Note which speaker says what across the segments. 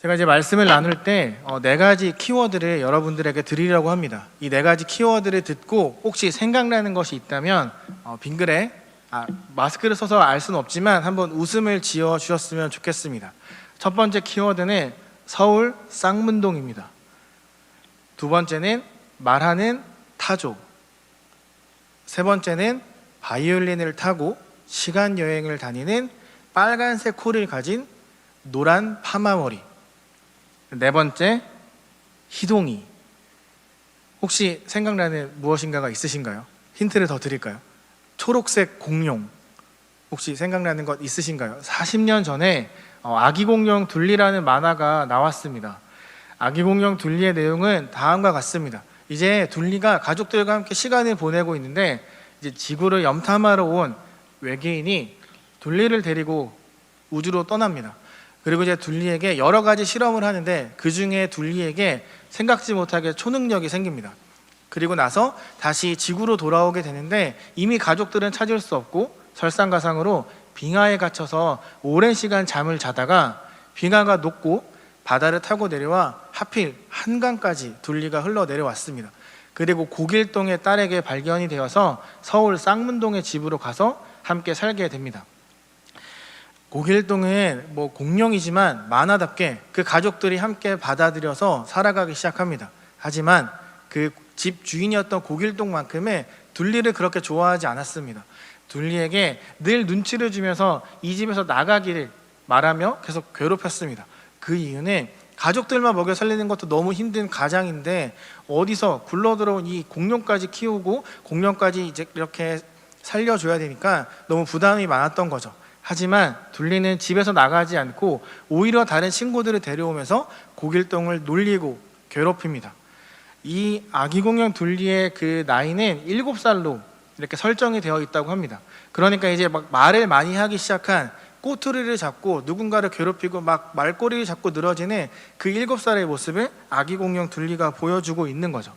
Speaker 1: 제가 이제 말씀을 나눌 때 네 가지 키워드를 여러분들에게 드리려고 합니다. 이 네 가지 키워드를 듣고 혹시 생각나는 것이 있다면 빙글에 마스크를 써서 알 수는 없지만 한번 웃음을 지어 주셨으면 좋겠습니다. 첫 번째 키워드는 서울 쌍문동입니다. 두 번째는 말하는 타조. 세 번째는 바이올린을 타고 시간 여행을 다니는 빨간색 코를 가진 노란 파마머리. 네 번째, 희동이. 혹시 생각나는 무엇인가가 있으신가요? 힌트를 더 드릴까요? 초록색 공룡. 혹시 생각나는 것 있으신가요? 40년 전에 아기 공룡 둘리라는 만화가 나왔습니다. 아기 공룡 둘리의 내용은 다음과 같습니다. 이제 둘리가 가족들과 함께 시간을 보내고 있는데 이제 지구를 염탐하러 온 외계인이 둘리를 데리고 우주로 떠납니다. 그리고 이제 둘리에게 여러 가지 실험을 하는데 그 중에 둘리에게 생각지 못하게 초능력이 생깁니다. 그리고 나서 다시 지구로 돌아오게 되는데 이미 가족들은 찾을 수 없고 설상가상으로 빙하에 갇혀서 오랜 시간 잠을 자다가 빙하가 녹고 바다를 타고 내려와 하필 한강까지 둘리가 흘러 내려왔습니다. 그리고 고길동의 딸에게 발견이 되어서 서울 쌍문동의 집으로 가서 함께 살게 됩니다. 고길동은 공룡이지만 만화답게 그 가족들이 함께 받아들여서 살아가기 시작합니다. 하지만 그 집 주인이었던 고길동만큼의 둘리를 그렇게 좋아하지 않았습니다. 둘리에게 늘 눈치를 주면서 이 집에서 나가기를 말하며 계속 괴롭혔습니다. 그 이유는 가족들만 먹여 살리는 것도 너무 힘든 가장인데 어디서 굴러들어온 이 공룡까지 키우고 공룡까지 이제 이렇게 살려줘야 되니까 너무 부담이 많았던 거죠. 하지만 둘리는 집에서 나가지 않고 오히려 다른 친구들을 데려오면서 고길동을 놀리고 괴롭힙니다. 이 아기 공룡 둘리의 그 나이는 7살로 이렇게 설정이 되어 있다고 합니다. 그러니까 이제 막 말을 많이 하기 시작한 꼬투리를 잡고 누군가를 괴롭히고 막 말꼬리를 잡고 늘어지는 그 7살의 모습을 아기 공룡 둘리가 보여주고 있는 거죠.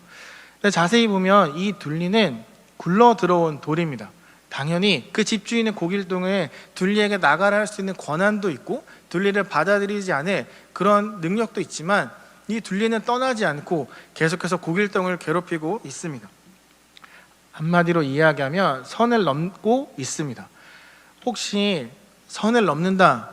Speaker 1: 근데 자세히 보면 이 둘리는 굴러 들어온 돌입니다. 당연히 그 집주인은 고길동에 둘리에게 나가라 할 수 있는 권한도 있고 둘리를 받아들이지 않을 그런 능력도 있지만 이 둘리는 떠나지 않고 계속해서 고길동을 괴롭히고 있습니다. 한마디로 이야기하면 선을 넘고 있습니다. 혹시 선을 넘는다,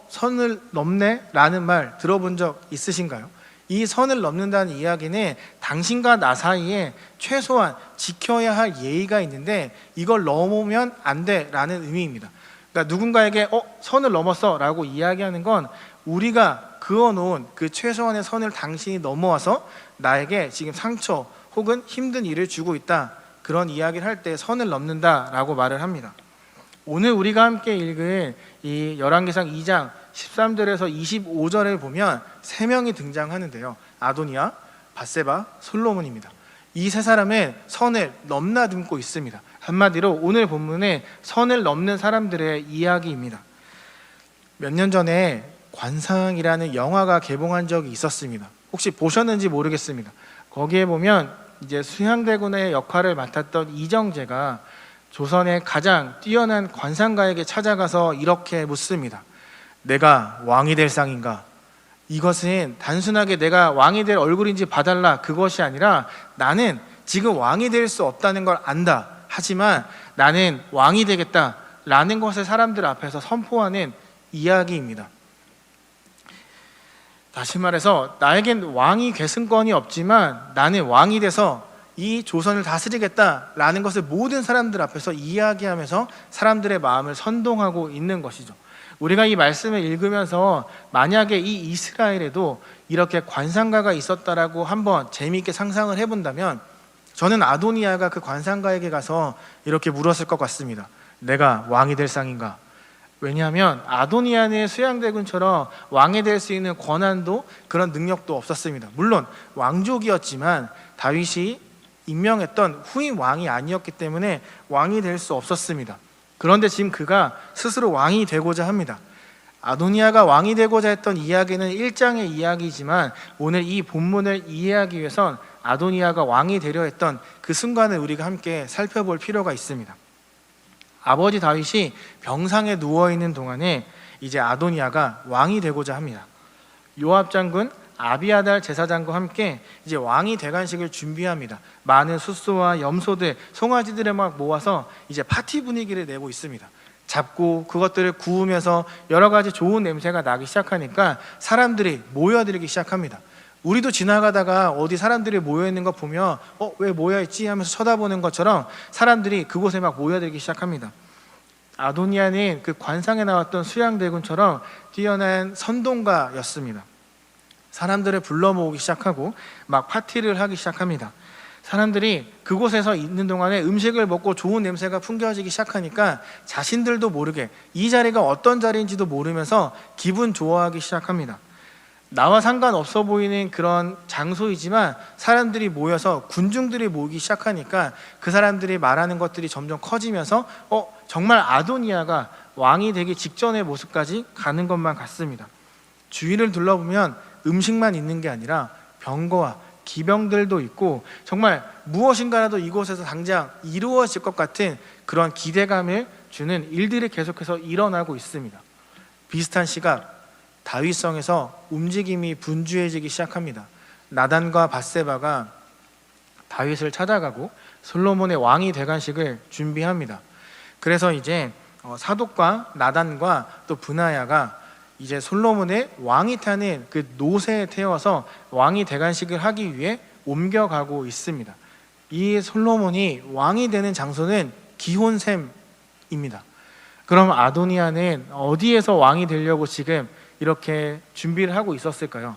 Speaker 1: 선을 넘네? 라는 말 들어본 적 있으신가요? 이 선을 넘는다는 이야기는 당신과 나 사이에 최소한 지켜야 할 예의가 있는데 이걸 넘으면 안 돼 라는 의미입니다. 그러니까 누군가에게 선을 넘었어 라고 이야기하는 건 우리가 그어놓은 그 최소한의 선을 당신이 넘어와서 나에게 지금 상처 혹은 힘든 일을 주고 있다, 그런 이야기를 할 때 선을 넘는다 라고 말을 합니다. 오늘 우리가 함께 읽은 이 열왕기상 2장 13절에서 25절을 보면 3명이 등장하는데요. 아도니아, 밧세바, 솔로몬입니다. 이 세 사람은 선을 넘나듬고 있습니다. 한마디로 오늘 본문에 선을 넘는 사람들의 이야기입니다. 몇 년 전에 관상이라는 영화가 개봉한 적이 있었습니다. 혹시 보셨는지 모르겠습니다. 거기에 보면 이제 수양대군의 역할을 맡았던 이정재가 조선의 가장 뛰어난 관상가에게 찾아가서 이렇게 묻습니다. 내가 왕이 될 상인가? 이것은 단순하게 내가 왕이 될 얼굴인지 봐달라, 그것이 아니라 나는 지금 왕이 될 수 없다는 걸 안다. 하지만 나는 왕이 되겠다 라는 것을 사람들 앞에서 선포하는 이야기입니다. 다시 말해서 나에겐 왕이 계승권이 없지만 나는 왕이 돼서 이 조선을 다스리겠다 라는 것을 모든 사람들 앞에서 이야기하면서 사람들의 마음을 선동하고 있는 것이죠. 우리가 이 말씀을 읽으면서 만약에 이 이스라엘에도 이렇게 관상가가 있었다라고 한번 재미있게 상상을 해본다면 저는 아도니아가 그 관상가에게 가서 이렇게 물었을 것 같습니다. 내가 왕이 될 상인가? 왜냐하면 아도니아는 수양대군처럼 왕이 될 수 있는 권한도 그런 능력도 없었습니다. 물론 왕족이었지만 다윗이 임명했던 후임 왕이 아니었기 때문에 왕이 될 수 없었습니다. 그런데 지금 그가 스스로 왕이 되고자 합니다. 아도니아가 왕이 되고자 했던 이야기는 1장의 이야기지만 오늘 이 본문을 이해하기 위해선 아도니아가 왕이 되려 했던 그 순간을 우리가 함께 살펴볼 필요가 있습니다. 아버지 다윗이 병상에 누워있는 동안에 이제 아도니아가 왕이 되고자 합니다. 요압 장군, 아비아달 제사장과 함께 이제 왕이 대관식을 준비합니다. 많은 숫소와 염소들, 송아지들을 막 모아서 이제 파티 분위기를 내고 있습니다. 잡고 그것들을 구우면서 여러 가지 좋은 냄새가 나기 시작하니까 사람들이 모여들기 시작합니다. 우리도 지나가다가 어디 사람들이 모여 있는 거 보면 왜 모여 있지 하면서 쳐다보는 것처럼 사람들이 그곳에 막 모여들기 시작합니다. 아도니아는 그 관상에 나왔던 수양대군처럼 뛰어난 선동가였습니다. 사람들을 불러 모으기 시작하고 막 파티를 하기 시작합니다. 사람들이 그곳에서 있는 동안에 음식을 먹고 좋은 냄새가 풍겨지기 시작하니까 자신들도 모르게 이 자리가 어떤 자리인지도 모르면서 기분 좋아하기 시작합니다. 나와 상관없어 보이는 그런 장소이지만 사람들이 모여서 군중들이 모이기 시작하니까 그 사람들이 말하는 것들이 점점 커지면서 정말 아도니아가 왕이 되기 직전의 모습까지 가는 것만 같습니다. 주위를 둘러보면 음식만 있는 게 아니라 병거와 기병들도 있고 정말 무엇인가라도 이곳에서 당장 이루어질 것 같은 그런 기대감을 주는 일들이 계속해서 일어나고 있습니다. 비슷한 시각 다윗성에서 움직임이 분주해지기 시작합니다. 나단과 밧세바가 다윗을 찾아가고 솔로몬의 왕위 대관식을 준비합니다. 그래서 이제 사독과 나단과 또 브나야가 이제 솔로몬의 왕이 타는 그 노새에 태워서 왕위 대관식을 하기 위해 옮겨가고 있습니다. 이 솔로몬이 왕이 되는 장소는 기혼샘입니다. 그럼 아도니아는 어디에서 왕이 되려고 지금 이렇게 준비를 하고 있었을까요?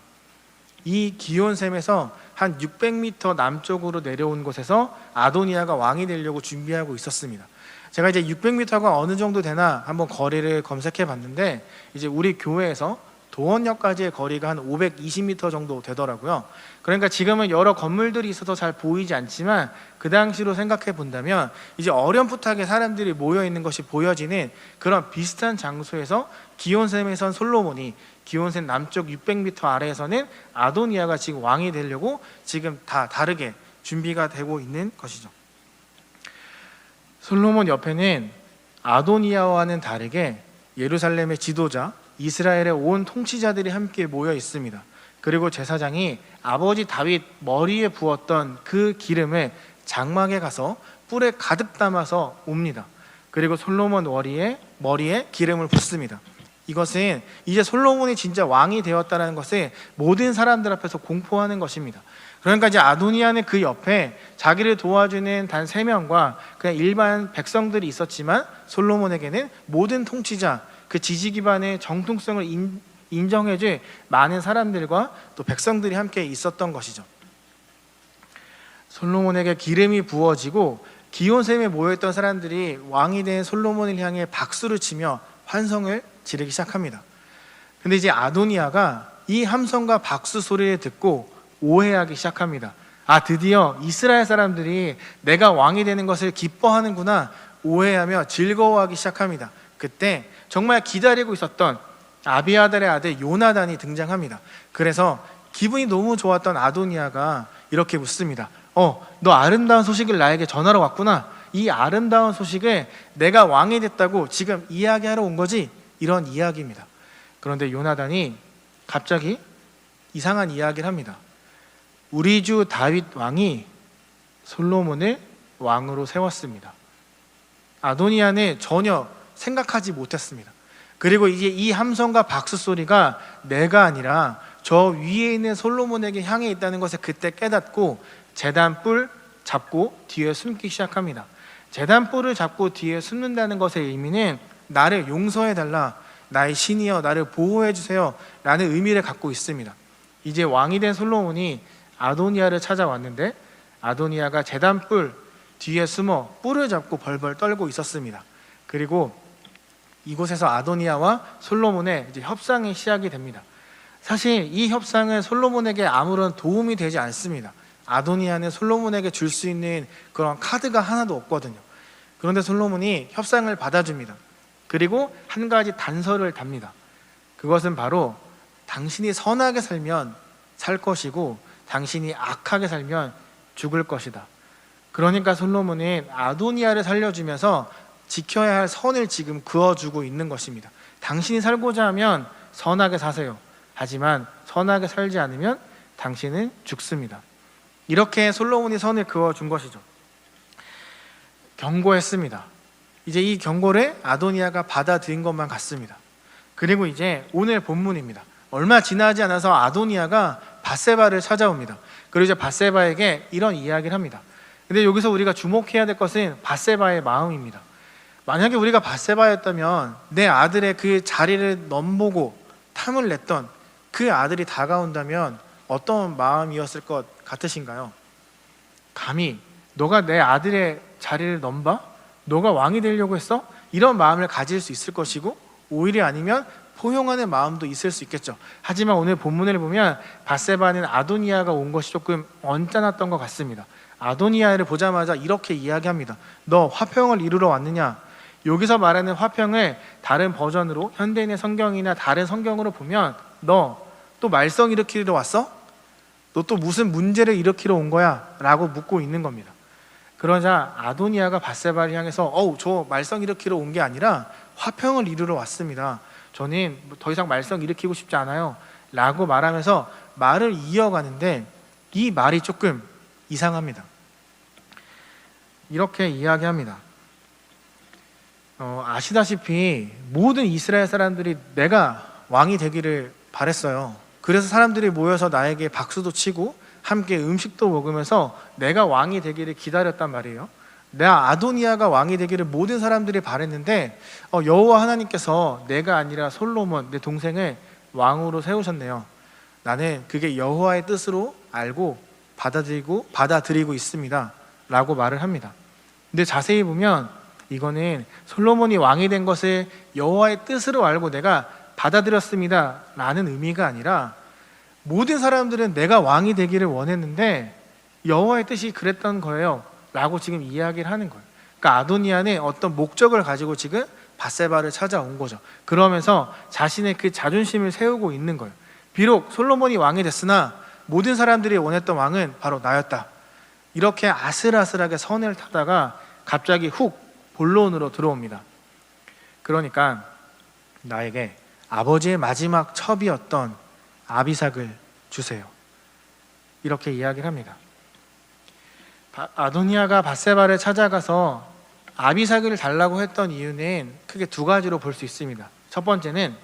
Speaker 1: 이 기온샘에서 한 600m 남쪽으로 내려온 곳에서 아도니아가 왕이 되려고 준비하고 있었습니다. 제가 이제 600m가 어느 정도 되나 한번 거리를 검색해 봤는데 이제 우리 교회에서 도원역까지의 거리가 한 520m 정도 되더라고요. 그러니까 지금은 여러 건물들이 있어서 잘 보이지 않지만 그 당시로 생각해 본다면 이제 어렴풋하게 사람들이 모여 있는 것이 보여지는 그런 비슷한 장소에서 기온샘에선 솔로몬이, 기온샘 남쪽 600m 아래에서는 아도니아가 지금 왕이 되려고 지금 다 다르게 준비가 되고 있는 것이죠. 솔로몬 옆에는 아도니아와는 다르게 예루살렘의 지도자, 이스라엘의 온 통치자들이 함께 모여 있습니다. 그리고 제사장이 아버지 다윗 머리에 부었던 그 기름을 장막에 가서 뿔에 가득 담아서 옵니다. 그리고 솔로몬 머리에 기름을 붓습니다. 이것은 이제 솔로몬이 진짜 왕이 되었다는 것을 모든 사람들 앞에서 공포하는 것입니다. 그러니까 이제 아도니아는 그 옆에 자기를 도와주는 단 3명과 그냥 일반 백성들이 있었지만 솔로몬에게는 모든 통치자, 그 지지 기반의 정통성을 인정해줄 많은 사람들과 또 백성들이 함께 있었던 것이죠. 솔로몬에게 기름이 부어지고 기온샘에 모여있던 사람들이 왕이 된 솔로몬을 향해 박수를 치며 환성을 지르기 시작합니다. 근데 이제 아도니아가 이 함성과 박수 소리를 듣고 오해하기 시작합니다. 드디어 이스라엘 사람들이 내가 왕이 되는 것을 기뻐하는구나 오해하며 즐거워하기 시작합니다. 그때 정말 기다리고 있었던 아비아달의 아들 요나단이 등장합니다. 그래서 기분이 너무 좋았던 아도니아가 이렇게 묻습니다. 너 아름다운 소식을 나에게 전하러 왔구나. 이 아름다운 소식을 내가 왕이 됐다고 지금 이야기하러 온 거지? 이런 이야기입니다. 그런데 요나단이 갑자기 이상한 이야기를 합니다. 우리 주 다윗 왕이 솔로몬을 왕으로 세웠습니다. 아도니아는 전혀 생각하지 못했습니다. 그리고 이제 이 함성과 박수 소리가 내가 아니라 저 위에 있는 솔로몬에게 향해 있다는 것을 그때 깨닫고 제단 뿔 잡고 뒤에 숨기 시작합니다. 제단 뿔을 잡고 뒤에 숨는다는 것의 의미는 나를 용서해달라, 나의 신이여 나를 보호해주세요 라는 의미를 갖고 있습니다. 이제 왕이 된 솔로몬이 아도니아를 찾아왔는데 아도니아가 제단 뿔 뒤에 숨어 뿔을 잡고 벌벌 떨고 있었습니다. 그리고 이곳에서 아도니아와 솔로몬의 이제 협상이 시작이 됩니다. 사실 이 협상은 솔로몬에게 아무런 도움이 되지 않습니다. 아도니아는 솔로몬에게 줄 수 있는 그런 카드가 하나도 없거든요. 그런데 솔로몬이 협상을 받아줍니다. 그리고 한 가지 단서를 답니다. 그것은 바로 당신이 선하게 살면 살 것이고 당신이 악하게 살면 죽을 것이다. 그러니까 솔로몬은 아도니아를 살려주면서 지켜야 할 선을 지금 그어주고 있는 것입니다. 당신이 살고자 하면 선하게 사세요. 하지만 선하게 살지 않으면 당신은 죽습니다. 이렇게 솔로몬이 선을 그어준 것이죠. 경고했습니다. 이제 이 경고를 아도니아가 받아들인 것만 같습니다. 그리고 이제 오늘 본문입니다. 얼마 지나지 않아서 아도니아가 밧세바를 찾아옵니다. 그리고 이제 밧세바에게 이런 이야기를 합니다. 근데 여기서 우리가 주목해야 될 것은 밧세바의 마음입니다. 만약에 우리가 밧세바였다면 내 아들의 그 자리를 넘보고 탐을 냈던 그 아들이 다가온다면 어떤 마음이었을 것 같으신가요? 감히 너가 내 아들의 자리를 넘봐? 너가 왕이 되려고 했어? 이런 마음을 가질 수 있을 것이고, 오히려 아니면 포용하는 마음도 있을 수 있겠죠. 하지만 오늘 본문을 보면 밧세바는 아도니아가 온 것이 조금 언짢았던 것 같습니다. 아도니아를 보자마자 이렇게 이야기합니다. 너 화평을 이루러 왔느냐? 여기서 말하는 화평을 다른 버전으로, 현대인의 성경이나 다른 성경으로 보면 너 또 말썽 일으키러 왔어? 너 또 무슨 문제를 일으키러 온 거야? 라고 묻고 있는 겁니다. 그러자 아도니아가 밧세바를 향해서 저 말썽 일으키러 온 게 아니라 화평을 이루러 왔습니다. 저는 더 이상 말썽 일으키고 싶지 않아요 라고 말하면서 말을 이어가는데, 이 말이 조금 이상합니다. 이렇게 이야기합니다. 아시다시피 모든 이스라엘 사람들이 내가 왕이 되기를 바랬어요. 그래서 사람들이 모여서 나에게 박수도 치고 함께 음식도 먹으면서 내가 왕이 되기를 기다렸단 말이에요. 내가 아도니아가 왕이 되기를 모든 사람들이 바랬는데 여호와 하나님께서 내가 아니라 솔로몬 내 동생을 왕으로 세우셨네요. 나는 그게 여호와의 뜻으로 알고 받아들이고 있습니다 라고 말을 합니다. 근데 자세히 보면 이거는 솔로몬이 왕이 된 것을 여호와의 뜻으로 알고 내가 받아들였습니다 라는 의미가 아니라, 모든 사람들은 내가 왕이 되기를 원했는데 여호와의 뜻이 그랬던 거예요 라고 지금 이야기를 하는 거예요. 그러니까 아도니아는 어떤 목적을 가지고 지금 밧세바를 찾아온 거죠. 그러면서 자신의 그 자존심을 세우고 있는 거예요. 비록 솔로몬이 왕이 됐으나 모든 사람들이 원했던 왕은 바로 나였다. 이렇게 아슬아슬하게 선을 타다가 갑자기 훅 본론으로 들어옵니다. 그러니까 나에게 아버지의 마지막 첩이었던 아비삭을 주세요. 이렇게 이야기를 합니다. 아도니아가 밧세바를 찾아가서 아비삭을 달라고 했던 이유는 크게 두 가지로 볼 수 있습니다. 첫 번째는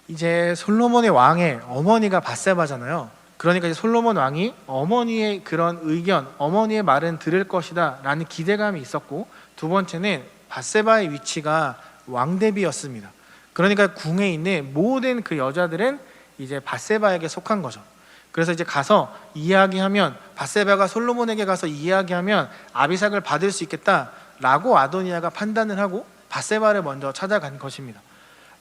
Speaker 1: 이제 솔로몬의 왕의 어머니가 밧세바잖아요. 그러니까 이제 솔로몬 왕이 어머니의 그런 의견, 어머니의 말은 들을 것이다 라는 기대감이 있었고, 두 번째는 밧세바의 위치가 왕대비였습니다. 그러니까 궁에 있는 모든 그 여자들은 이제 밧세바에게 속한 거죠. 그래서 이제 가서 이야기하면, 밧세바가 솔로몬에게 가서 이야기하면 아비삭을 받을 수 있겠다라고 아도니아가 판단을 하고 밧세바를 먼저 찾아간 것입니다.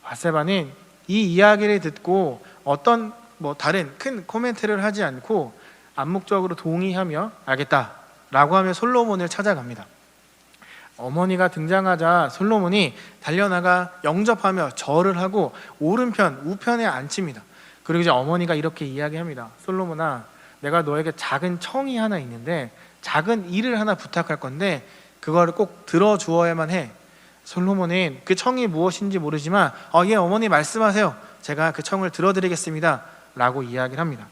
Speaker 1: 밧세바는 이 이야기를 듣고 어떤 다른 큰 코멘트를 하지 않고 암묵적으로 동의하며 알겠다라고 하며 솔로몬을 찾아갑니다. 어머니가 등장하자 솔로몬이 달려나가 영접하며 절을 하고 오른편 우편에 앉힙니다. 그리고 이제 어머니가 이렇게 이야기합니다. 솔로몬아, 내가 너에게 작은 청이 하나 있는데 작은 일을 하나 부탁할 건데 그거를 꼭 들어주어야만 해. 솔로몬은 그 청이 무엇인지 모르지만 예 어머니 말씀하세요. 제가 그 청을 들어드리겠습니다 라고 이야기를 합니다.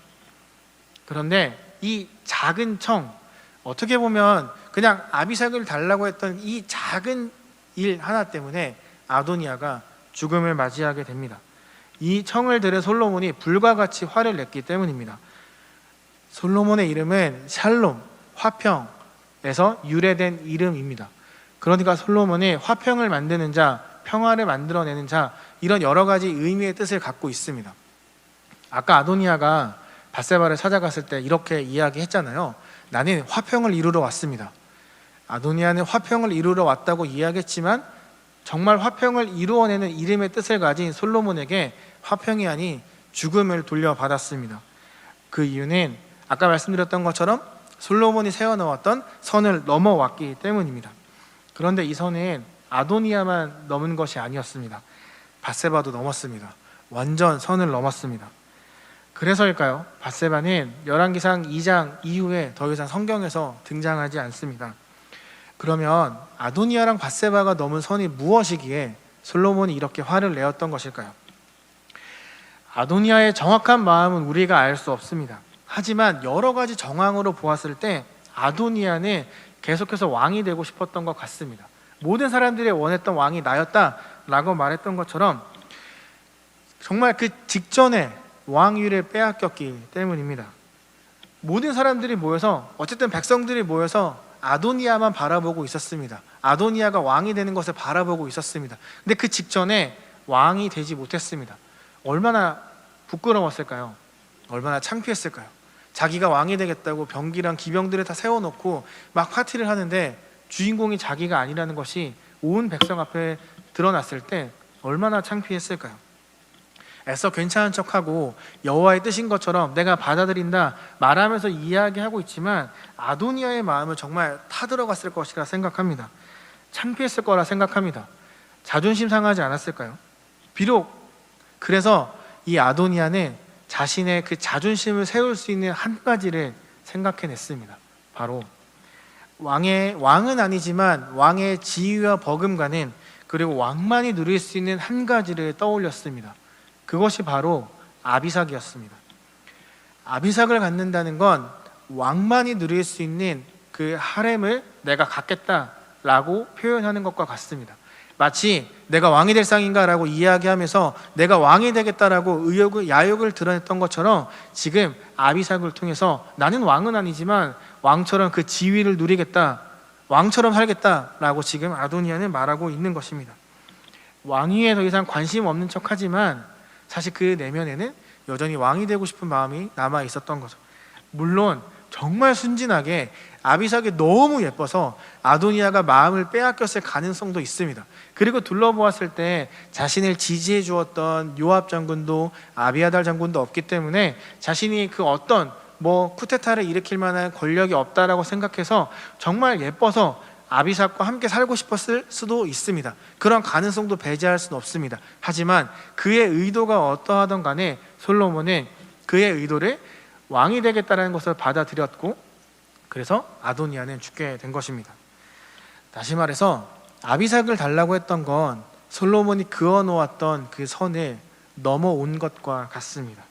Speaker 1: 그런데 이 작은 청, 어떻게 보면 그냥 아비삭을 달라고 했던 이 작은 일 하나 때문에 아도니아가 죽음을 맞이하게 됩니다. 이 청을 들은 솔로몬이 불과 같이 화를 냈기 때문입니다. 솔로몬의 이름은 샬롬, 화평에서 유래된 이름입니다. 그러니까 솔로몬이 화평을 만드는 자, 평화를 만들어내는 자, 이런 여러 가지 의미의 뜻을 갖고 있습니다. 아까 아도니아가 밧세바를 찾아갔을 때 이렇게 이야기했잖아요. 나는 화평을 이루러 왔습니다. 아도니아는 화평을 이루러 왔다고 이야기했지만 정말 화평을 이루어내는 이름의 뜻을 가진 솔로몬에게 화평이 아닌 죽음을 돌려받았습니다. 그 이유는 아까 말씀드렸던 것처럼 솔로몬이 세워놓았던 선을 넘어왔기 때문입니다. 그런데 이 선은 아도니아만 넘은 것이 아니었습니다. 밧세바도 넘었습니다. 완전 선을 넘었습니다. 그래서일까요? 밧세바는 열왕기상 2장 이후에 더 이상 성경에서 등장하지 않습니다. 그러면 아도니아랑 밧세바가 넘은 선이 무엇이기에 솔로몬이 이렇게 화를 내었던 것일까요? 아도니아의 정확한 마음은 우리가 알 수 없습니다. 하지만 여러 가지 정황으로 보았을 때 아도니아는 계속해서 왕이 되고 싶었던 것 같습니다. 모든 사람들이 원했던 왕이 나였다라고 말했던 것처럼 정말 그 직전에 왕위를 빼앗겼기 때문입니다. 모든 사람들이 모여서, 어쨌든 백성들이 모여서 아도니아만 바라보고 있었습니다. 아도니아가 왕이 되는 것을 바라보고 있었습니다. 근데 그 직전에 왕이 되지 못했습니다. 얼마나 부끄러웠을까요? 얼마나 창피했을까요? 자기가 왕이 되겠다고 병기랑 기병들을 다 세워놓고 막 파티를 하는데 주인공이 자기가 아니라는 것이 온 백성 앞에 드러났을 때 얼마나 창피했을까요? 애써 괜찮은 척하고 여호와의 뜻인 것처럼 내가 받아들인다 말하면서 이야기하고 있지만 아도니아의 마음을 정말 타들어갔을 것이라 생각합니다. 창피했을 거라 생각합니다. 자존심 상하지 않았을까요? 비록 그래서 이 아도니아는 자신의 그 자존심을 세울 수 있는 한 가지를 생각해냈습니다. 바로 왕은 아니지만 왕의 지위와 버금가는, 그리고 왕만이 누릴 수 있는 한 가지를 떠올렸습니다. 그것이 바로 아비삭이었습니다. 아비삭을 갖는다는 건 왕만이 누릴 수 있는 그 하렘을 내가 갖겠다라고 표현하는 것과 같습니다. 마치 내가 왕이 될 상인가라고 이야기하면서 내가 왕이 되겠다라고 야욕을 드러냈던 것처럼 지금 아비삭을 통해서 나는 왕은 아니지만 왕처럼 그 지위를 누리겠다, 왕처럼 살겠다라고 지금 아도니아는 말하고 있는 것입니다. 왕위에 더 이상 관심 없는 척하지만 사실 그 내면에는 여전히 왕이 되고 싶은 마음이 남아 있었던 거죠. 물론 정말 순진하게 아비삭이 너무 예뻐서 아도니아가 마음을 빼앗겼을 가능성도 있습니다. 그리고 둘러보았을 때 자신을 지지해 주었던 요압 장군도 아비아달 장군도 없기 때문에 자신이 그 어떤 쿠데타를 일으킬 만한 권력이 없다라고 생각해서 정말 예뻐서 아비삭과 함께 살고 싶었을 수도 있습니다. 그런 가능성도 배제할 수는 없습니다. 하지만 그의 의도가 어떠하든 간에 솔로몬은 그의 의도를 왕이 되겠다는 것을 받아들였고, 그래서 아도니아는 죽게 된 것입니다. 다시 말해서 아비삭을 달라고 했던 건 솔로몬이 그어놓았던 그 선을 넘어온 것과 같습니다.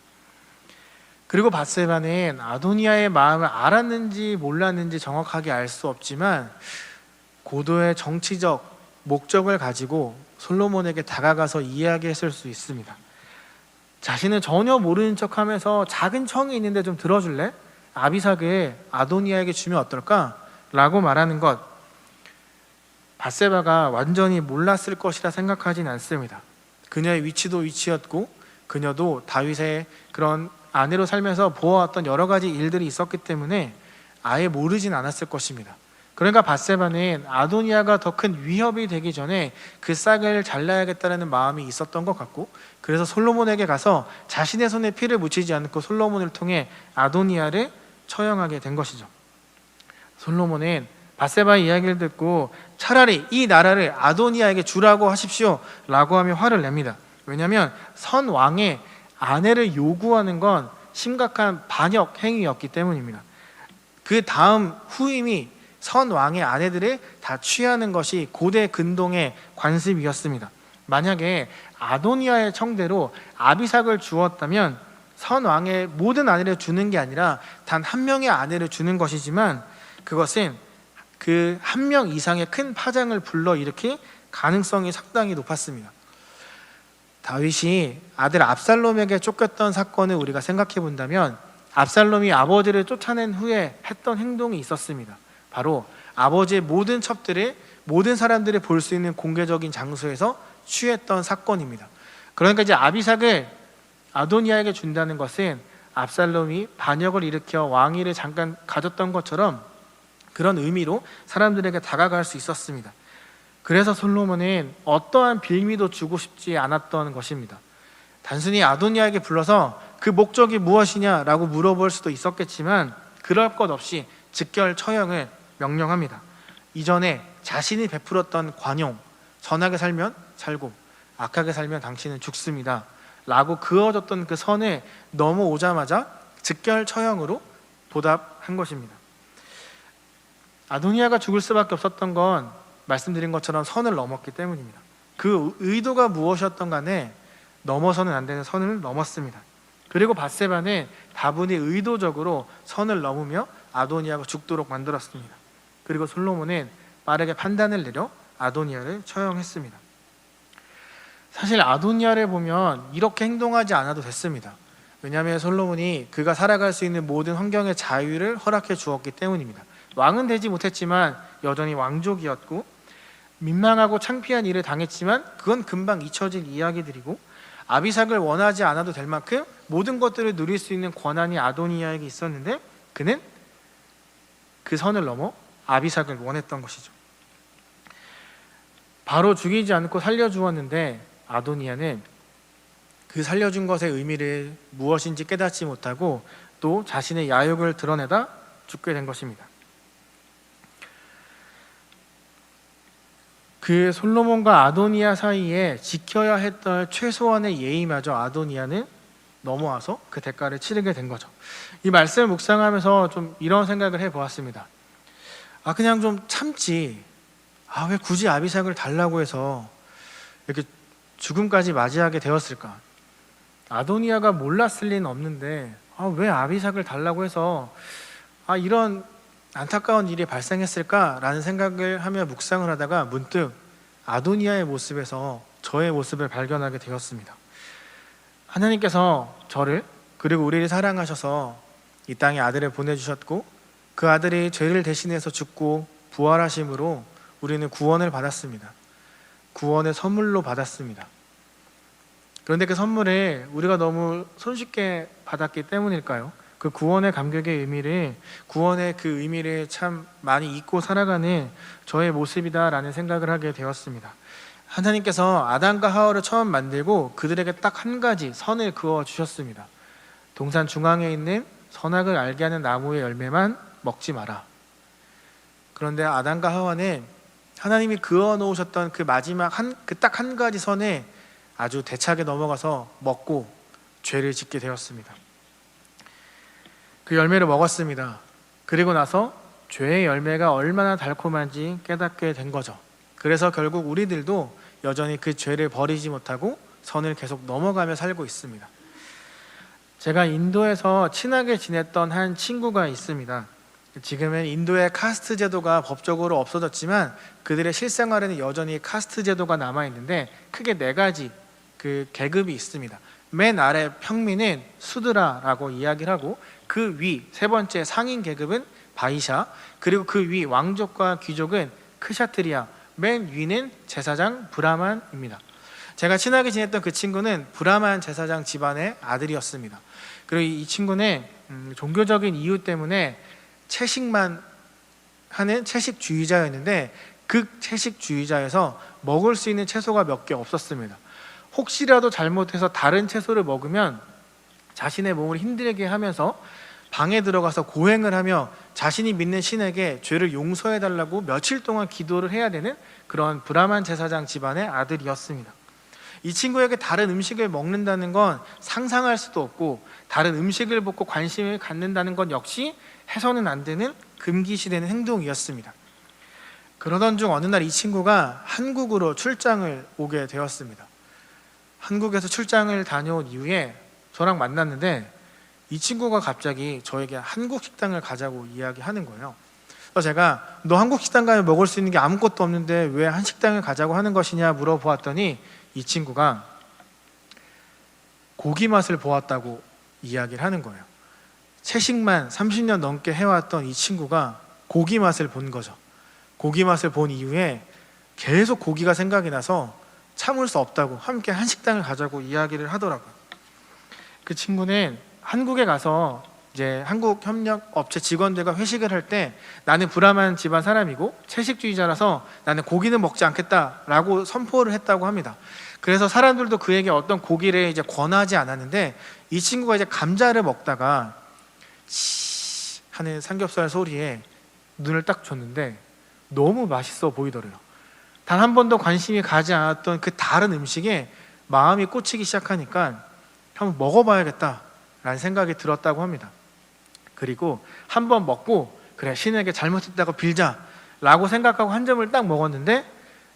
Speaker 1: 그리고 밧세바는 아도니아의 마음을 알았는지 몰랐는지 정확하게 알 수 없지만 고도의 정치적 목적을 가지고 솔로몬에게 다가가서 이야기했을 수 있습니다. 자신은 전혀 모르는 척하면서 작은 청이 있는데 좀 들어줄래? 아비삭을 아도니아에게 주면 어떨까? 라고 말하는 것, 밧세바가 완전히 몰랐을 것이라 생각하진 않습니다. 그녀의 위치도 위치였고 그녀도 다윗의 그런 아내로 살면서 보아왔던 여러 가지 일들이 있었기 때문에 아예 모르진 않았을 것입니다. 그러니까 밧세바는 아도니아가 더 큰 위협이 되기 전에 그 싹을 잘라야겠다는 마음이 있었던 것 같고, 그래서 솔로몬에게 가서 자신의 손에 피를 묻히지 않고 솔로몬을 통해 아도니아를 처형하게 된 것이죠. 솔로몬은 밧세바의 이야기를 듣고 차라리 이 나라를 아도니아에게 주라고 하십시오 라고 하며 화를 냅니다. 왜냐하면 선 왕의 아내를 요구하는 건 심각한 반역 행위였기 때문입니다. 그 다음 후임이 선 왕의 아내들을 다 취하는 것이 고대 근동의 관습이었습니다. 만약에 아도니아의 청대로 아비삭을 주었다면 선 왕의 모든 아내를 주는 게 아니라 단 한 명의 아내를 주는 것이지만 그것은 그 한 명 이상의 큰 파장을 불러일으킬 가능성이 상당히 높았습니다. 다윗이 아들 압살롬에게 쫓겼던 사건을 우리가 생각해 본다면 압살롬이 아버지를 쫓아낸 후에 했던 행동이 있었습니다. 바로 아버지의 모든 첩들을 모든 사람들이 볼 수 있는 공개적인 장소에서 취했던 사건입니다. 그러니까 이제 아비삭을 아도니아에게 준다는 것은 압살롬이 반역을 일으켜 왕위를 잠깐 가졌던 것처럼 그런 의미로 사람들에게 다가갈 수 있었습니다. 그래서 솔로몬은 어떠한 빌미도 주고 싶지 않았던 것입니다. 단순히 아도니아에게 불러서 그 목적이 무엇이냐라고 물어볼 수도 있었겠지만 그럴 것 없이 즉결 처형을 명령합니다. 이전에 자신이 베풀었던 관용, 선하게 살면 살고 악하게 살면 당신은 죽습니다 라고 그어졌던 그 선에 넘어오자마자 즉결 처형으로 보답한 것입니다. 아도니아가 죽을 수밖에 없었던 건 말씀드린 것처럼 선을 넘었기 때문입니다. 그 의도가 무엇이었던 간에 넘어서는 안 되는 선을 넘었습니다. 그리고 밧세바는 다분히 의도적으로 선을 넘으며 아도니아가 죽도록 만들었습니다. 그리고 솔로몬은 빠르게 판단을 내려 아도니아를 처형했습니다. 사실 아도니아를 보면 이렇게 행동하지 않아도 됐습니다. 왜냐하면 솔로몬이 그가 살아갈 수 있는 모든 환경의 자유를 허락해 주었기 때문입니다. 왕은 되지 못했지만 여전히 왕족이었고, 민망하고 창피한 일을 당했지만 그건 금방 잊혀질 이야기들이고, 아비삭을 원하지 않아도 될 만큼 모든 것들을 누릴 수 있는 권한이 아도니아에게 있었는데 그는 그 선을 넘어 아비삭을 원했던 것이죠. 바로 죽이지 않고 살려주었는데 아도니아는 그 살려준 것의 의미를 무엇인지 깨닫지 못하고 또 자신의 야욕을 드러내다 죽게 된 것입니다. 그 솔로몬과 아도니아 사이에 지켜야 했던 최소한의 예의마저 아도니아는 넘어와서 그 대가를 치르게 된 거죠. 이 말씀을 묵상하면서 좀 이런 생각을 해보았습니다. 그냥 좀 참지, 왜 굳이 아비삭을 달라고 해서 이렇게 죽음까지 맞이하게 되었을까? 아도니아가 몰랐을 리는 없는데 왜 아비삭을 달라고 해서 이런 안타까운 일이 발생했을까라는 생각을 하며 묵상을 하다가 문득 아도니아의 모습에서 저의 모습을 발견하게 되었습니다. 하나님께서 저를 그리고 우리를 사랑하셔서 이 땅에 아들을 보내주셨고, 그 아들이 죄를 대신해서 죽고 부활하심으로 우리는 구원을 받았습니다. 구원의 선물로 받았습니다. 그런데 그 선물을 우리가 너무 손쉽게 받았기 때문일까요? 그 구원의 감격의 의미를, 구원의 그 의미를 참 많이 잊고 살아가는 저의 모습이다라는 생각을 하게 되었습니다. 하나님께서 아담과 하와를 처음 만들고 그들에게 딱 한 가지 선을 그어 주셨습니다. 동산 중앙에 있는 선악을 알게 하는 나무의 열매만 먹지 마라. 그런데 아담과 하와는 하나님이 그어 놓으셨던 그 마지막 그 딱 한 가지 선에 아주 대차게 넘어가서 먹고 죄를 짓게 되었습니다. 그 열매를 먹었습니다. 그리고 나서 죄의 열매가 얼마나 달콤한지 깨닫게 된 거죠. 그래서 결국 우리들도 여전히 그 죄를 버리지 못하고 선을 계속 넘어가며 살고 있습니다. 제가 인도에서 친하게 지냈던 한 친구가 있습니다. 지금은 인도의 카스트 제도가 법적으로 없어졌지만 그들의 실생활에는 여전히 카스트 제도가 남아있는데 크게 4가지 그 계급이 있습니다. 맨 아래 평민은 수드라라고 이야기를 하고, 그 위 3번째 상인 계급은 바이샤, 그리고 그 위 왕족과 귀족은 크샤트리아, 맨 위는 제사장 브라만입니다. 제가 친하게 지냈던 그 친구는 브라만 제사장 집안의 아들이었습니다. 그리고 이 친구는 종교적인 이유 때문에 채식만 하는 채식주의자였는데 그 채식주의자에서 먹을 수 있는 채소가 몇 개 없었습니다. 혹시라도 잘못해서 다른 채소를 먹으면 자신의 몸을 힘들게 하면서 방에 들어가서 고행을 하며 자신이 믿는 신에게 죄를 용서해달라고 며칠 동안 기도를 해야 되는 그런 브라만 제사장 집안의 아들이었습니다. 이 친구에게 다른 음식을 먹는다는 건 상상할 수도 없고, 다른 음식을 먹고 관심을 갖는다는 건 역시 해서는 안 되는 금기시되는 행동이었습니다. 그러던 중 어느 날 이 친구가 한국으로 출장을 오게 되었습니다. 한국에서 출장을 다녀온 이후에 저랑 만났는데 이 친구가 갑자기 저에게 한국 식당을 가자고 이야기하는 거예요. 그래서 제가 너 한국 식당 가면 먹을 수 있는 게 아무것도 없는데 왜 한식당을 가자고 하는 것이냐 물어보았더니 이 친구가 고기 맛을 보았다고 이야기를 하는 거예요. 채식만 30년 넘게 해왔던 이 친구가 고기 맛을 본 거죠. 고기 맛을 본 이후에 계속 고기가 생각이 나서 참을 수 없다고 함께 한식당을 가자고 이야기를 하더라고요. 그 친구는 한국에 가서 이제 한국 협력 업체 직원들과 회식을 할 때 나는 브라만 집안 사람이고 채식주의자라서 나는 고기는 먹지 않겠다라고 선포를 했다고 합니다. 그래서 사람들도 그에게 어떤 고기를 이제 권하지 않았는데 이 친구가 이제 감자를 먹다가 치 하는 삼겹살 소리에 눈을 딱 줬는데 너무 맛있어 보이더래요. 단 한 번도 관심이 가지 않았던 그 다른 음식에 마음이 꽂히기 시작하니까 한번 먹어봐야겠다라는 생각이 들었다고 합니다. 그리고 한 번 먹고 그래 신에게 잘못했다고 빌자라고 생각하고 한 점을 딱 먹었는데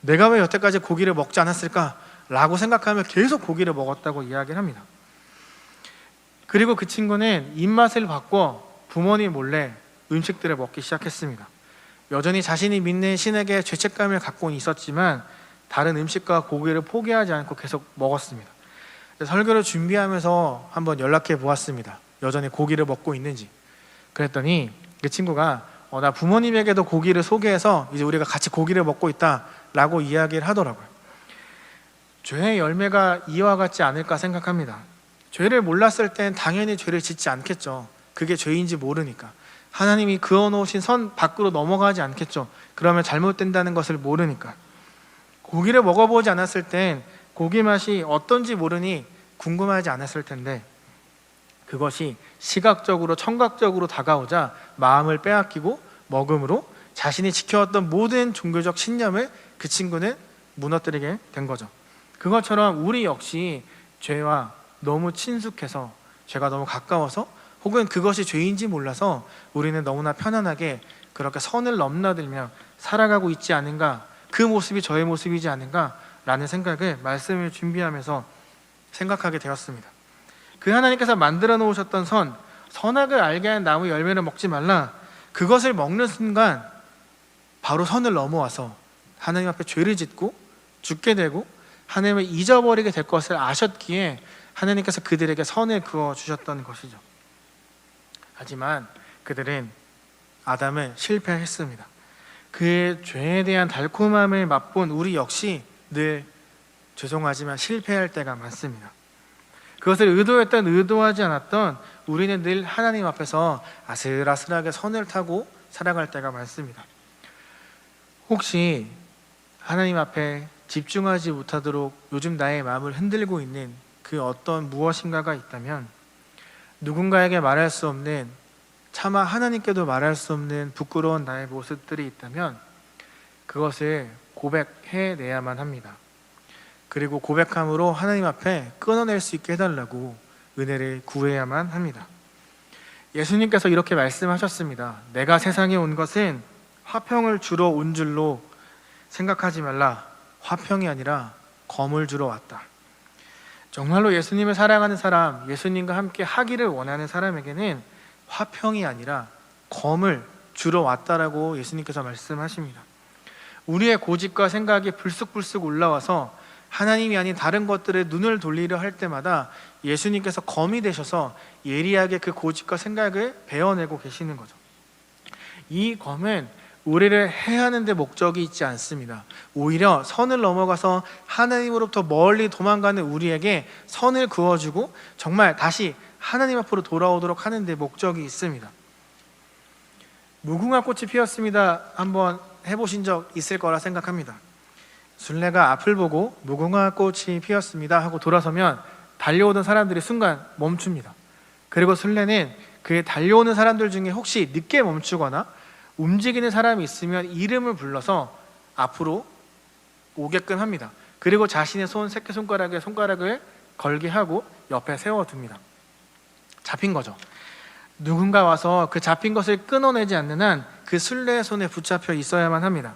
Speaker 1: 내가 왜 여태까지 고기를 먹지 않았을까 라고 생각하며 계속 고기를 먹었다고 이야기를 합니다. 그리고 그 친구는 입맛을 바꿔 부모님 몰래 음식들을 먹기 시작했습니다. 여전히 자신이 믿는 신에게 죄책감을 갖고 있었지만 다른 음식과 고기를 포기하지 않고 계속 먹었습니다. 설교를 준비하면서 한번 연락해 보았습니다. 여전히 고기를 먹고 있는지. 그랬더니 그 친구가 나 부모님에게도 고기를 소개해서 이제 우리가 같이 고기를 먹고 있다라고 이야기를 하더라고요. 죄의 열매가 이와 같지 않을까 생각합니다. 죄를 몰랐을 땐 당연히 죄를 짓지 않겠죠. 그게 죄인지 모르니까. 하나님이 그어놓으신 선 밖으로 넘어가지 않겠죠. 그러면 잘못된다는 것을 모르니까. 고기를 먹어보지 않았을 땐 고기 맛이 어떤지 모르니 궁금하지 않았을 텐데 그것이 시각적으로 청각적으로 다가오자 마음을 빼앗기고 먹음으로 자신이 지켜왔던 모든 종교적 신념을 그 친구는 무너뜨리게 된 거죠. 그것처럼 우리 역시 죄와 너무 친숙해서, 죄가 너무 가까워서, 혹은 그것이 죄인지 몰라서 우리는 너무나 편안하게 그렇게 선을 넘나들며 살아가고 있지 않은가, 그 모습이 저의 모습이지 않은가 라는 생각을 말씀을 준비하면서 생각하게 되었습니다. 그 하나님께서 만들어 놓으셨던 선악을 알게 하는 나무 열매를 먹지 말라, 그것을 먹는 순간 바로 선을 넘어와서 하나님 앞에 죄를 짓고 죽게 되고 하나님을 잊어버리게 될 것을 아셨기에 하나님께서 그들에게 선을 그어 주셨던 것이죠. 하지만 그들은, 아담은 실패했습니다. 그의 죄에 대한 달콤함을 맛본 우리 역시 늘 죄송하지만 실패할 때가 많습니다. 그것을 의도했던 의도하지 않았던 우리는 늘 하나님 앞에서 아슬아슬하게 선을 타고 살아갈 때가 많습니다. 혹시 하나님 앞에 집중하지 못하도록 요즘 나의 마음을 흔들고 있는 그 어떤 무엇인가가 있다면, 누군가에게 말할 수 없는, 차마 하나님께도 말할 수 없는 부끄러운 나의 모습들이 있다면 그것을 고백해내야만 합니다. 그리고 고백함으로 하나님 앞에 끊어낼 수 있게 해달라고 은혜를 구해야만 합니다. 예수님께서 이렇게 말씀하셨습니다. 내가 세상에 온 것은 화평을 주러 온 줄로 생각하지 말라. 화평이 아니라 검을 주러 왔다. 정말로 예수님을 사랑하는 사람, 예수님과 함께 하기를 원하는 사람에게는 화평이 아니라 검을 주러 왔다라고 예수님께서 말씀하십니다. 우리의 고집과 생각이 불쑥불쑥 올라와서 하나님이 아닌 다른 것들에 눈을 돌리려 할 때마다 예수님께서 검이 되셔서 예리하게 그 고집과 생각을 베어내고 계시는 거죠. 이 검은 우리를 해하는 데 목적이 있지 않습니다. 오히려 선을 넘어가서 하나님으로부터 멀리 도망가는 우리에게 선을 그어주고 정말 다시 하나님 앞으로 돌아오도록 하는 데 목적이 있습니다. 무궁화 꽃이 피었습니다. 한번 해보신 적 있을 거라 생각합니다. 순례가 앞을 보고 무궁화 꽃이 피었습니다 하고 돌아서면 달려오던 사람들이 순간 멈춥니다. 그리고 순례는 그 달려오는 사람들 중에 혹시 늦게 멈추거나 움직이는 사람이 있으면 이름을 불러서 앞으로 오게끔 합니다. 그리고 자신의 새끼손가락에 손가락을 걸게 하고 옆에 세워둡니다. 잡힌 거죠. 누군가 와서 그 잡힌 것을 끊어내지 않는 한 그 순례의 손에 붙잡혀 있어야만 합니다.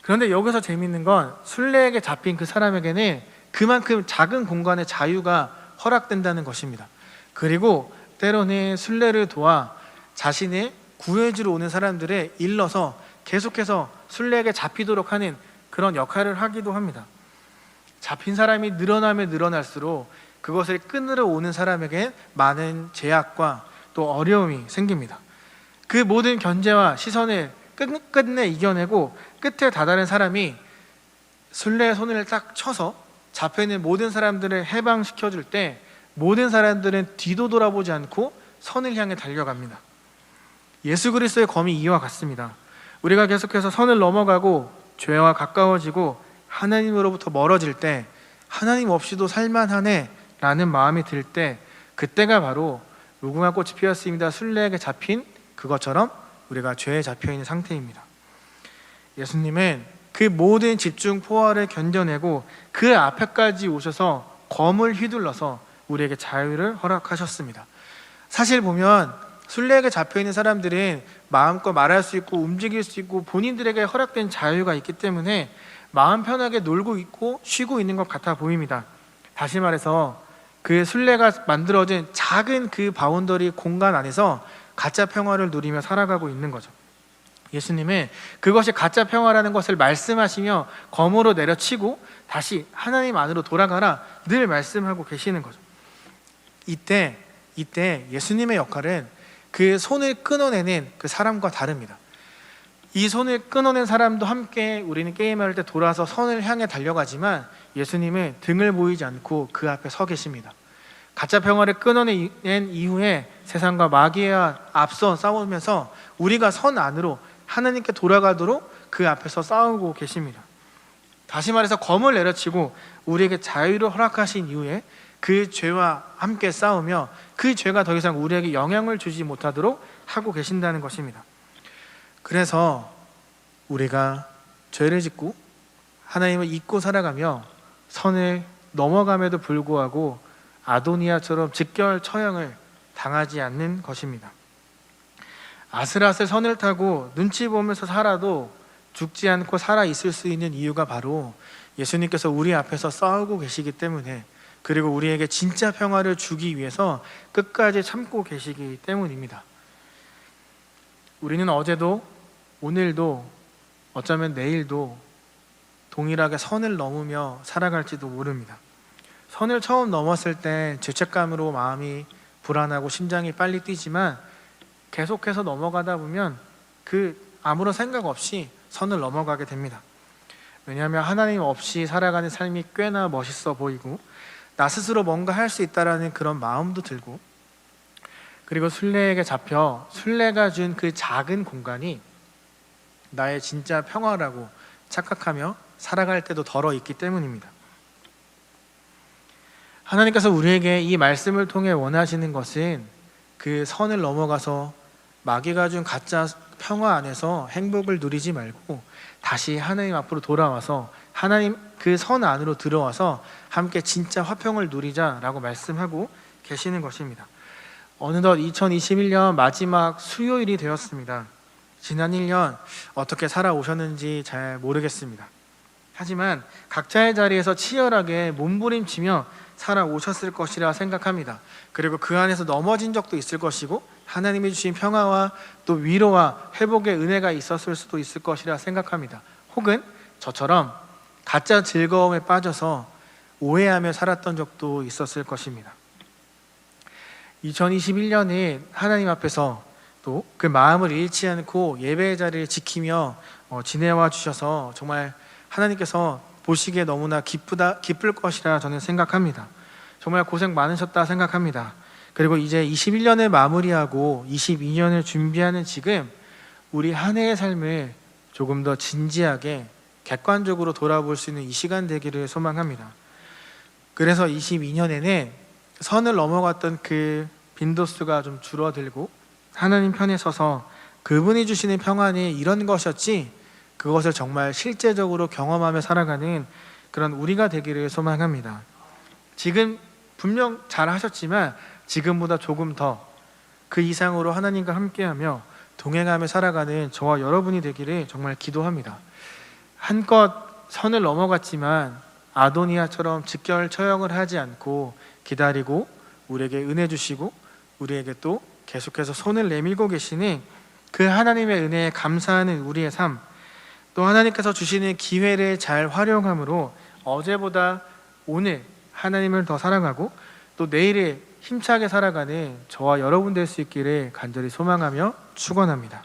Speaker 1: 그런데 여기서 재미있는 건 순례에게 잡힌 그 사람에게는 그만큼 작은 공간의 자유가 허락된다는 것입니다. 그리고 때로는 순례를 도와 자신의 구해주러 오는 사람들을 일러서 계속해서 순례에게 잡히도록 하는 그런 역할을 하기도 합니다. 잡힌 사람이 늘어나면 늘어날수록 그것을 끊으러 오는 사람에게 많은 제약과 또 어려움이 생깁니다. 그 모든 견제와 시선을 끝내 이겨내고 끝에 다다른 사람이 순례의 손을 딱 쳐서 잡혀있는 모든 사람들을 해방시켜줄 때 모든 사람들은 뒤도 돌아보지 않고 선을 향해 달려갑니다. 예수 그리스도의 검이 이와 같습니다. 우리가 계속해서 선을 넘어가고 죄와 가까워지고 하나님으로부터 멀어질 때 하나님 없이도 살만하네 라는 마음이 들 때 그때가 바로 무궁화 꽃이 피었습니다. 순례에게 잡힌 그것처럼 우리가 죄에 잡혀있는 상태입니다. 예수님은 그 모든 집중 포화를 견뎌내고 그 앞에까지 오셔서 검을 휘둘러서 우리에게 자유를 허락하셨습니다. 사실 보면 순례에게 잡혀있는 사람들은 마음껏 말할 수 있고 움직일 수 있고 본인들에게 허락된 자유가 있기 때문에 마음 편하게 놀고 있고 쉬고 있는 것 같아 보입니다. 다시 말해서 그 순례가 만들어진 작은 그 바운더리 공간 안에서 가짜 평화를 누리며 살아가고 있는 거죠. 예수님은 그것이 가짜 평화라는 것을 말씀하시며 검으로 내려치고 다시 하나님 안으로 돌아가라 늘 말씀하고 계시는 거죠. 이때 예수님의 역할은 그 손을 끊어내는 그 사람과 다릅니다. 이 손을 끊어낸 사람도 함께 우리는 게임할 때 돌아서 선을 향해 달려가지만 예수님은 등을 보이지 않고 그 앞에 서 계십니다. 가짜 평화를 끊어낸 이후에 세상과 마귀와 앞서 싸우면서 우리가 선 안으로 하나님께 돌아가도록 그 앞에서 싸우고 계십니다. 다시 말해서 검을 내려치고 우리에게 자유를 허락하신 이후에 그 죄와 함께 싸우며 그 죄가 더 이상 우리에게 영향을 주지 못하도록 하고 계신다는 것입니다. 그래서 우리가 죄를 짓고 하나님을 잊고 살아가며 선을 넘어감에도 불구하고 아도니아처럼 직결 처형을 당하지 않는 것입니다. 아슬아슬 선을 타고 눈치 보면서 살아도 죽지 않고 살아있을 수 있는 이유가 바로 예수님께서 우리 앞에서 싸우고 계시기 때문에, 그리고 우리에게 진짜 평화를 주기 위해서 끝까지 참고 계시기 때문입니다. 우리는 어제도 오늘도 어쩌면 내일도 동일하게 선을 넘으며 살아갈지도 모릅니다. 선을 처음 넘었을 때 죄책감으로 마음이 불안하고 심장이 빨리 뛰지만 계속해서 넘어가다 보면 아무런 생각 없이 선을 넘어가게 됩니다. 왜냐하면 하나님 없이 살아가는 삶이 꽤나 멋있어 보이고 나 스스로 뭔가 할 수 있다라는 그런 마음도 들고, 그리고 순례에게 잡혀 순례가 준 그 작은 공간이 나의 진짜 평화라고 착각하며 살아갈 때도 덜어 있기 때문입니다. 하나님께서 우리에게 이 말씀을 통해 원하시는 것은 그 선을 넘어가서 마귀가 준 가짜 평화 안에서 행복을 누리지 말고 다시 하나님 앞으로 돌아와서 하나님 그 선 안으로 들어와서 함께 진짜 화평을 누리자라고 말씀하고 계시는 것입니다. 어느덧 2021년 마지막 수요일이 되었습니다. 지난 1년 어떻게 살아오셨는지 잘 모르겠습니다. 하지만 각자의 자리에서 치열하게 몸부림치며 살아오셨을 것이라 생각합니다. 그리고 그 안에서 넘어진 적도 있을 것이고 하나님이 주신 평화와 또 위로와 회복의 은혜가 있었을 수도 있을 것이라 생각합니다. 혹은 저처럼 가짜 즐거움에 빠져서 오해하며 살았던 적도 있었을 것입니다. 2021년에 하나님 앞에서 또 그 마음을 잃지 않고 예배의 자리를 지키며 지내와 주셔서 정말 하나님께서 보시기에 너무나 기쁠 것이라 저는 생각합니다. 정말 고생 많으셨다 생각합니다. 그리고 이제 21년을 마무리하고 22년을 준비하는 지금 우리 한 해의 삶을 조금 더 진지하게 객관적으로 돌아볼 수 있는 이 시간 되기를 소망합니다. 그래서 22년에는 선을 넘어갔던 그 빈도수가 좀 줄어들고 하나님 편에 서서 그분이 주시는 평안이 이런 것이었지, 그것을 정말 실제적으로 경험하며 살아가는 그런 우리가 되기를 소망합니다. 지금 분명 잘 하셨지만 지금보다 조금 더 그 이상으로 하나님과 함께하며 동행하며 살아가는 저와 여러분이 되기를 정말 기도합니다. 한껏 선을 넘어갔지만 아도니아처럼 직결 처형을 하지 않고 기다리고 우리에게 은혜 주시고 우리에게 또 계속해서 손을 내밀고 계시는 그 하나님의 은혜에 감사하는 우리의 삶, 또 하나님께서 주시는 기회를 잘 활용함으로 어제보다 오늘 하나님을 더 사랑하고 또 내일에 힘차게 살아가는 저와 여러분 될 수 있기를 간절히 소망하며 축원합니다.